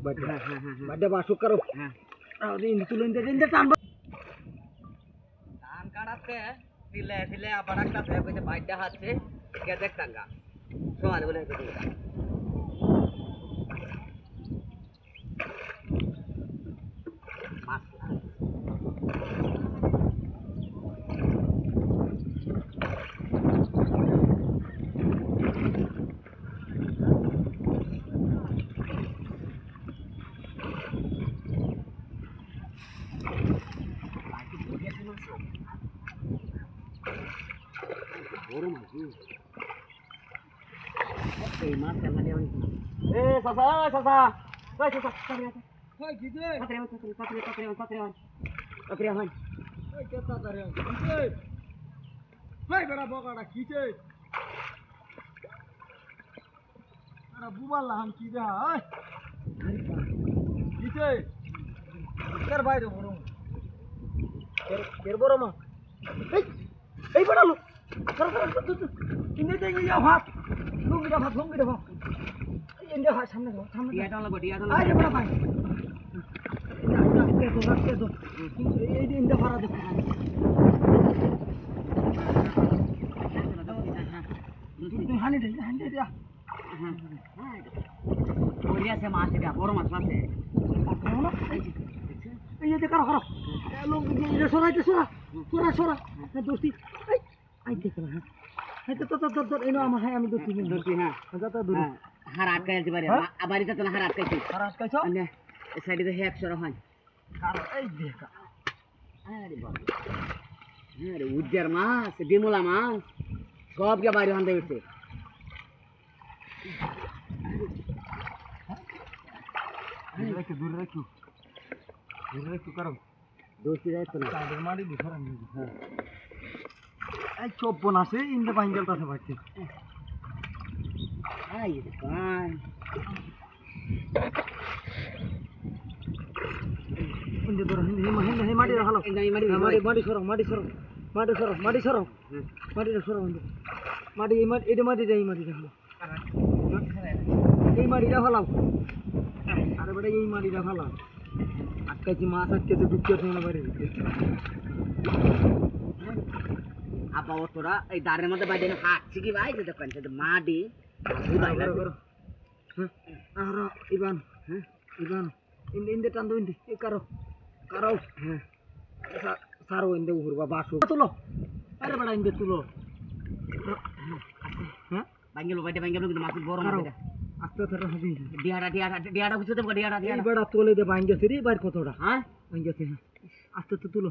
বাড়িটা বাসুক কারো তুলে টান ধান কাটাতে সিলে সিলে আবার একটা কইতে বাইটা হাতে কে দেখতাঙ্গা সমান বলে এই মাছ কেমন দেওয়া এ সাসা সাসা কই সাসা কই গিজে পাত্রে হন ওই কেতা করে কিছে ভাই বড় বকাটা কিছে আরে বুবাল হাম কি দা ওই কিছে কের বাইরে বড় কের বড় মা এই বড় লো কিনে দে ইয়া ভাত লুঙ্গিটা ভাত ইন্ডিয়া ভাত সামনে ডিয়াটা লাগবে ডিয়াটা আরে বড় ভাই এই দিন ইন্ডিয়া ভাড়া দেখো হানি দে দিয়া ওরিয়া সে মাছ এটা বড় মাছ আছে এই যে করো লুঙ্গি দিয়ে সরাইতে সরা দোস্তি আই দেখো হ্যাঁ তো এনো আমার হ্যাঁ আমি দোস্তি হ্যাঁ যত দূর হার আটকাইতে পারে আবারিতে তো হার আটকাইছে মানে এই সাইডে তো হেক সরা হয় কারো এই দেখা আরে বাবা আরে উজ্জার মাছ ডিমলা মাছ সব কে বাইরে হান্তে উঠছে দূরে রাখো করো দোস্তি যায় তো না চাঁদের মাটি দিছার আমি হ্যাঁ এই চোপন আছে ইন্দে বাঙ্গেল তাতে বাড়ছে আই রে কান ইন্দে ধরো হিন্দে মাটি রাখলো মাটি সরো মাটি এই মাটি রাখলো এই মাটিটা ফালাও আরে বেটা এই মাটিটা ফালাও আটকাইছি মাছ আটকেছে ঢুকতে না বাইরে আপা ও তোরা এই দাঁড়ের মধ্যে বাইরে হাঁটছি কি ভাই যে দেখেন সে মাটি ইবান ইন্দে টান দো ইন্দে কারো হ্যাঁ সারো ইন্দে উহুরবা বাসু তুলো আরে বেটা ইন্দে তুলো হ্যাঁ বাঙ্গেলো কিন্তু মাছ বড় মাছ এটা আস্তে ধরে হবি ডিয়াটা বুঝতে তো ডিয়াটা এই বেটা তোলে দে বাঙ্গেছে রে বাইর কতটা হ্যাঁ বাঙ্গেছে আস্তে তো তুলো